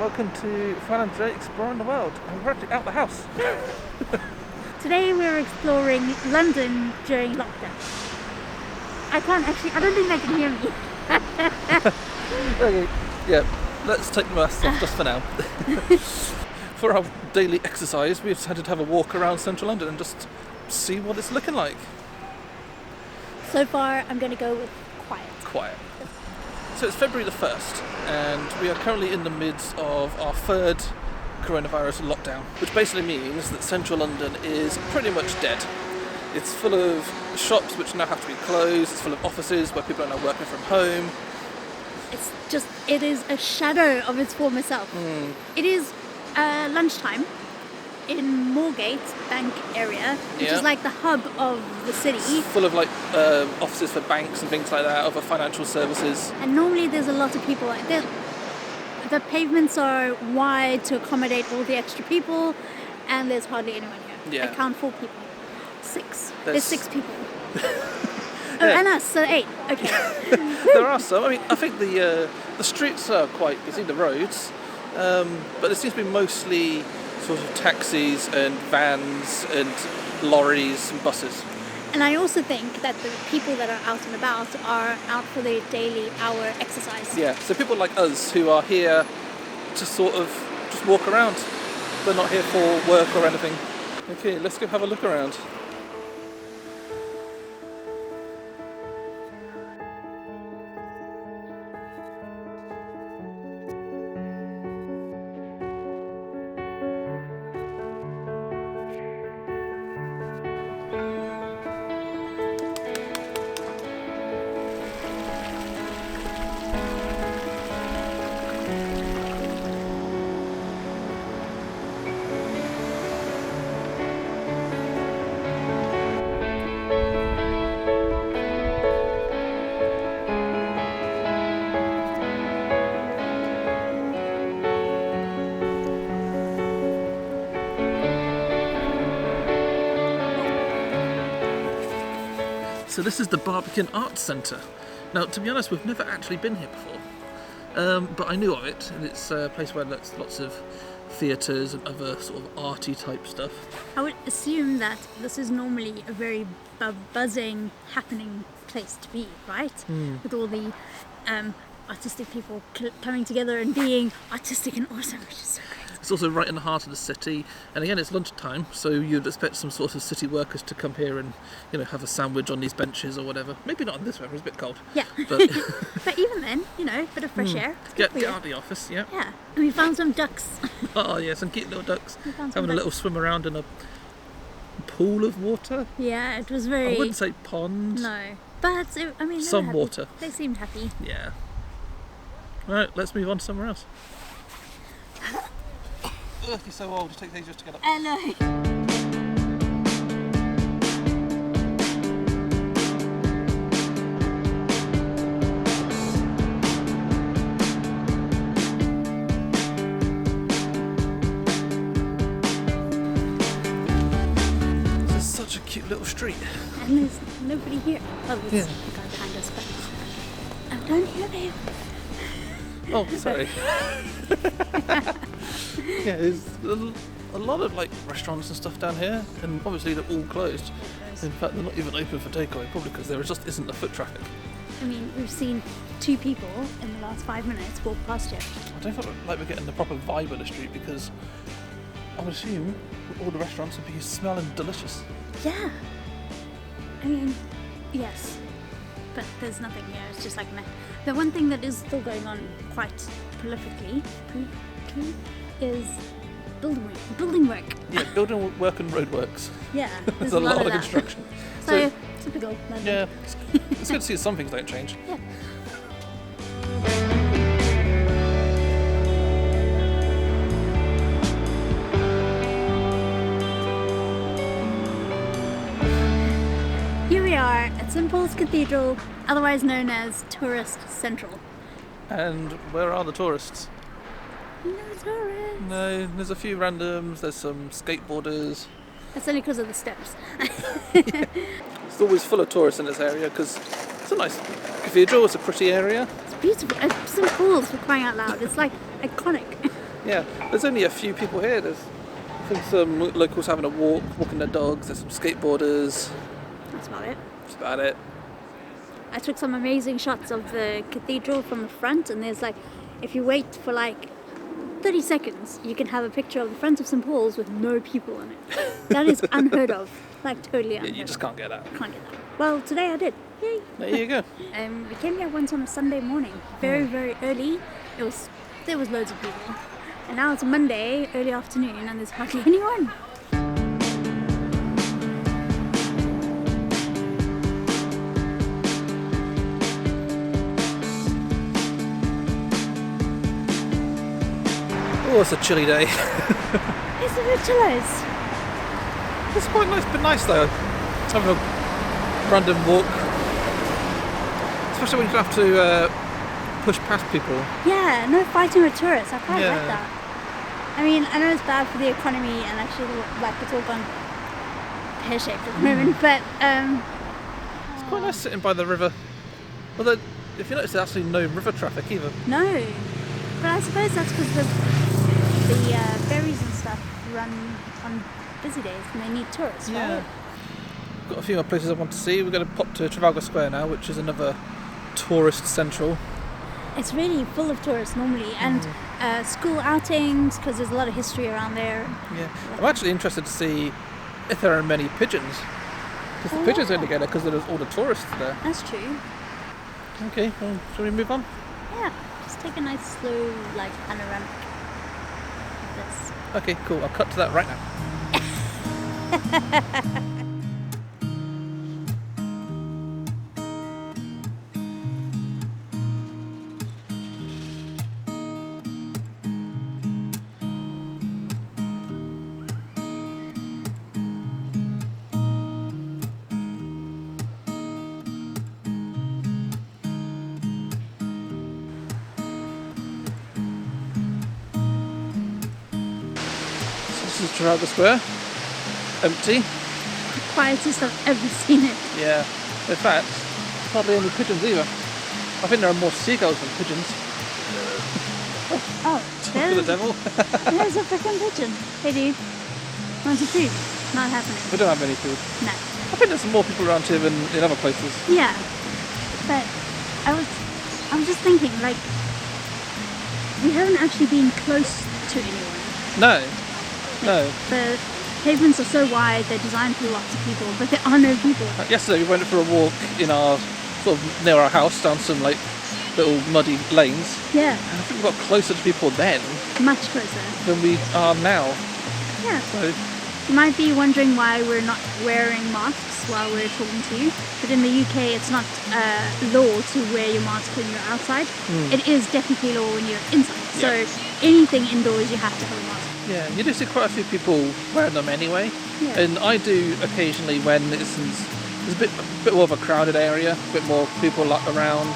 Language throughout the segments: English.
welcome to Fran and Jay Exploring the World. And we're actually out the house. Today we're exploring London during lockdown. I don't think they can hear me. Okay, yeah, let's take the mask off just for now. For our daily exercise, we've decided to have a walk around central London and just see what it's looking like. So far, I'm going to go with quiet. So it's February the 1st, and we are currently in the midst of our third coronavirus lockdown, which basically means that central London is pretty much dead. It's full of shops which now have to be closed, it's full of offices where people are now working from home. It is a shadow of its former self. It is lunchtime in Moorgate Bank area, which is like the hub of the city. It's full of offices for banks and things like that, other financial services. And normally there's a lot of people. The pavements are wide to accommodate all the extra people, and there's hardly anyone here. Yeah. I count 4 people. 6. There's 6 people. Yeah. And us, so 8. Okay. There are some. I mean, I think the streets are quite busy, the roads, but there seems to be mostly sort of taxis and vans and lorries and buses. And I also think that the people that are out and about are out for their daily hour exercise. Yeah, so people like us who are here to sort of just walk around. They're not here for work or anything. Okay, let's go have a look around. So this is the Barbican Centre. Now, to be honest, we've never actually been here before, but I knew of it, and it's a place where there's lots of theatres and other sort of arty type stuff. I would assume that this is normally a very buzzing, happening place to be, right? With all the artistic people coming together and being artistic and awesome, which is so great. It's also right in the heart of the city, and again it's lunchtime, so you'd expect some sort of city workers to come here and, have a sandwich on these benches or whatever. Maybe not in this weather, it's a bit cold. Yeah, but, but even then, a bit of fresh air. Get out of the office, yeah. Yeah, and we found some ducks. Oh yeah, some cute little ducks. Having a little swim around in a pool of water. Yeah, it was very... I wouldn't say pond. No, but some water. They seemed happy. Yeah. Right, let's move on to somewhere else. Ugh, you're so old, it takes ages to get up. I know. This is such a cute little street. And there's nobody here. Oh, there's a guy behind us, but I don't hear him. Oh, sorry. Yeah, there's a lot of restaurants and stuff down here, and obviously they're all closed. In fact, they're not even open for takeaway, probably because there just isn't the foot traffic. I mean, we've seen 2 people in the last 5 minutes walk past here. I don't feel like we're getting the proper vibe of the street, because I would assume all the restaurants would be smelling delicious. Yeah. I mean, yes. But there's nothing here, it's just like meh. The one thing that is still going on quite prolifically is building work. Yeah, building work and roadworks. Yeah, there's a lot of construction. So typical London. Yeah, it's good to see some things don't change. Yeah. Here we are at St Paul's Cathedral, otherwise known as Tourist Central. And where are the tourists? No tourists. No, there's a few randoms, there's some skateboarders. That's only because of the steps. Yeah. It's always full of tourists in this area because it's a nice cathedral, it's a pretty area. It's beautiful. St Paul's, for crying out loud. It's like iconic. Yeah, there's only a few people here. There's, I think, some locals having a walking their dogs. There's some skateboarders. That's about it. That's about it. I took some amazing shots of the cathedral from the front, and there's like, if you wait for like 30 seconds, you can have a picture of the front of St. Paul's with no people in it. That is unheard of. Like, totally unheard of. You just can't get that. Can't get that. Well, today I did. Yay. There you go. We came here once on a Sunday morning, very, very early. There was loads of people. And now it's a Monday, early afternoon, and there's hardly anyone. Oh, it's a chilly day. It's a bit chillies. It's quite nice, but nice though. Having a random walk. Especially when you have to push past people. Yeah, no fighting with tourists. I quite Yeah. like that. I mean, I know it's bad for the economy, and actually, like, it's all gone pear-shaped at the moment, but It's quite nice sitting by the river. Although, if you notice, there's actually no river traffic either. no. But I suppose that's because the ferries and stuff run on busy days, and they need tourists, Yeah. right? Got a few more places I want to see. We're going to pop to Trafalgar Square now, which is another tourist central. It's really full of tourists normally, and school outings, because there's a lot of history around there. Yeah. I'm actually interested to see if there are many pigeons. Because the pigeons only get there because there's all the tourists there. That's true. Okay, well, shall we move on? Yeah, just take a nice slow, like, panoramic of this. Okay, cool. I'll cut to that right now. This is Trafalgar Square. Empty. The quietest I've ever seen it. Yeah. In fact, hardly any pigeons either. I think there are more seagulls than pigeons. Oh, Talk to the devil. there's a freaking pigeon. Hey dude, want some food? Not happening. We don't have any food. No. I think there's more people around here than in other places. Yeah, but I was just thinking, like, we haven't actually been close to anyone. No. No. The pavements are so wide, they're designed for lots of people, but there are no people. Yesterday we went for a walk in our sort of near our house down some like little muddy lanes. Yeah, And I think we got closer to people then much closer. than we are now. Yeah. So You might be wondering why we're not wearing masks while we're talking to you, but in the UK it's not law to wear your mask when you're outside. It is definitely law when you're inside. So anything indoors you have to have a mask. yeah, you do see quite a few people wearing them anyway. Yeah. And I do occasionally when there's a bit more of a crowded area, a bit more people around,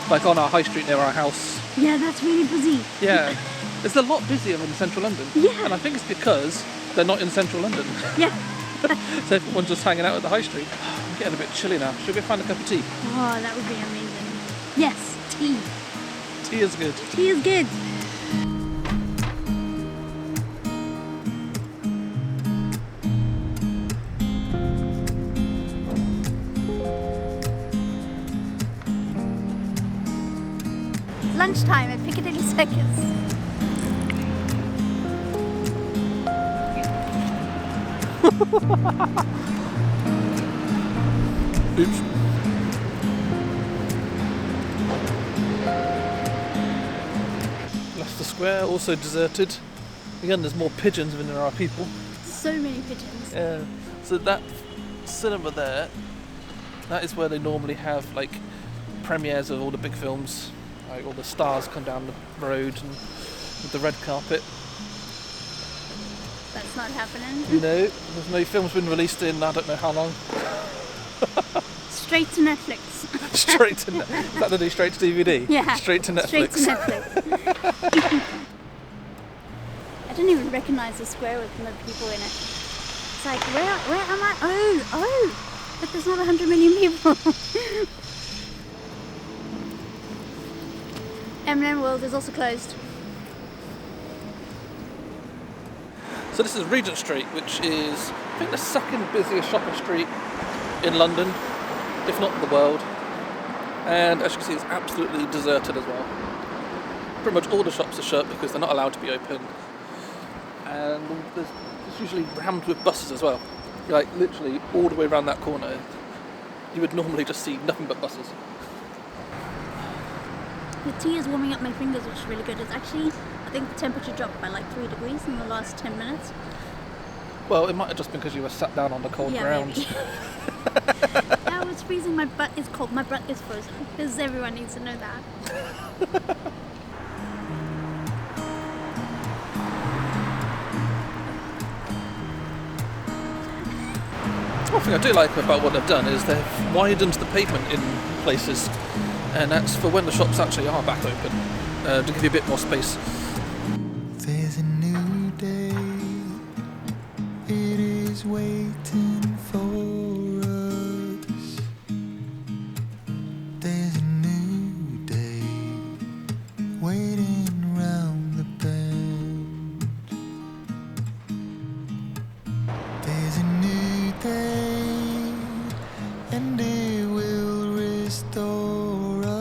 like on our high street near our house. Yeah, that's really busy. Yeah, it's a lot busier in central London. Yeah. And I think it's because they're not in central London. Yeah. So everyone's just hanging out at the high street. I'm getting a bit chilly now. Should we find a cup of tea? Oh, that would be amazing. Yes, tea. Tea is good. Tea is good. Lunchtime at Piccadilly Circus. Oops. Leicester Square, also deserted. Again, there's more pigeons than there are people. So many pigeons. Yeah. So that cinema there, that is where they normally have like premieres of all the big films. Like all the stars come down the road and with the red carpet. That's not happening. You know, there's no film's been released in I don't know how long. Straight to Netflix. Straight to is that the new straight to DVD? Yeah. Straight to Netflix. Straight to Netflix. I didn't even recognise the square with no people in it. It's like, where am I? Oh, but there's not 100 million people. M&M World is also closed. So this is Regent Street, which is, I think, the second busiest shopping street in London, if not in the world. And as you can see, it's absolutely deserted as well. Pretty much all the shops are shut because they're not allowed to be open. And it's usually rammed with buses as well. Like literally all the way around that corner, you would normally just see nothing but buses. The tea is warming up my fingers, which is really good. It's actually, I think the temperature dropped by like 3 degrees in the last 10 minutes. Well, it might have just been because you were sat down on the cold ground. Yeah, it's freezing. My butt is cold. My butt is frozen. Because everyone needs to know that. One thing I do like about what they've done is they've widened the pavement in places, and that's for when the shops actually are back open, to give you a bit more space. There's a new day, it is waiting for us. There's a new day, waiting round the bend. There's a new day, and it will restore us.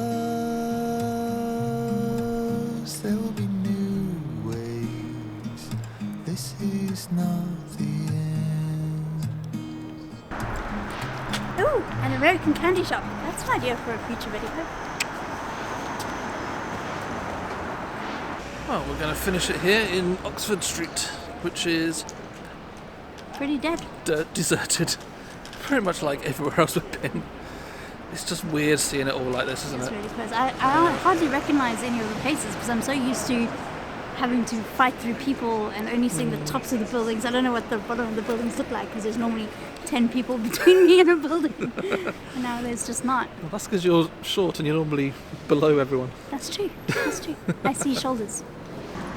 There will be new ways. This is not the end. Ooh, an American candy shop. That's an idea for a future video. Well, we're going to finish it here in Oxford Street, which is Pretty dead. deserted. Pretty much like everywhere else we've been. It's just weird seeing it all like this, isn't It's it? really close. I hardly recognize any of the places because I'm so used to having to fight through people and only seeing the tops of the buildings. I don't know what the bottom of the buildings look like because there's normally 10 people between me and a building. And now there's just not. Well, that's because you're short and you're normally below everyone. That's true. That's true. I see shoulders.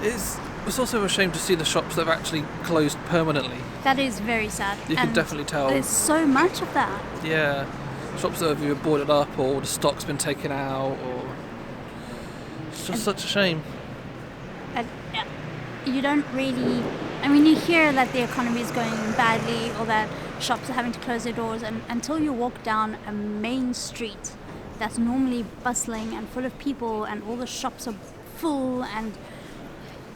It's also a shame to see the shops that have actually closed permanently. That is very sad. You can And definitely tell. There's so much of that. Yeah, shops that have either boarded up or the stock's been taken out, or it's just such a shame. You don't really. I mean, you hear that the economy is going badly or that shops are having to close their doors, and until you walk down a main street that's normally bustling and full of people, and all the shops are full and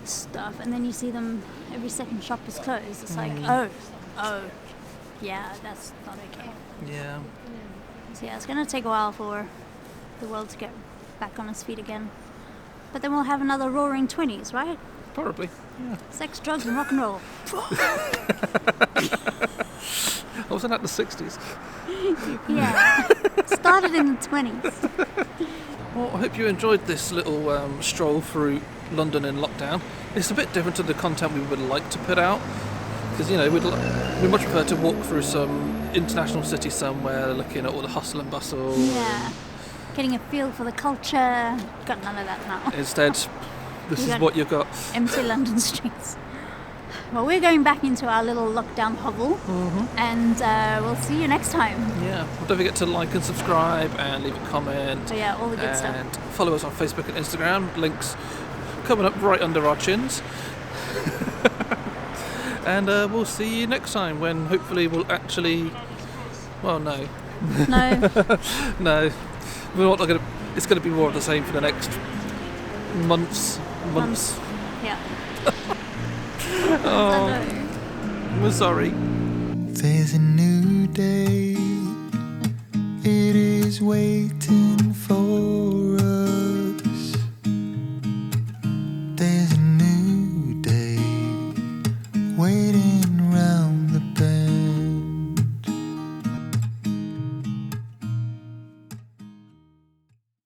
stuff, and then you see them, every second shop is closed. It's like, oh, yeah, that's not okay. Yeah. So yeah, it's going to take a while for the world to get back on its feet again. But then we'll have another roaring 20s, right? Probably. Yeah. Sex, drugs, and rock and roll. Wasn't that the 60s? Yeah. Started in the 20s. Well, I hope you enjoyed this little stroll through London in lockdown. It's a bit different to the content we would like to put out, because we'd much prefer to walk through some international city somewhere, looking at all the hustle and bustle. Yeah. Getting a feel for the culture. Got none of that now. Instead, this is what you've got. Empty London streets. Well, we're going back into our little lockdown hovel, and we'll see you next time. Yeah. Well, don't forget to like and subscribe and leave a comment. So yeah, all the good and stuff. Follow us on Facebook and Instagram. Links coming up right under our chins. And we'll see you next time when hopefully we'll actually. Well, no. No. No. We're not gonna. It's going to be more of the same for the next months. Yeah. Oh, we're sorry. There's a new day, it is waiting for us. There's a new day, waiting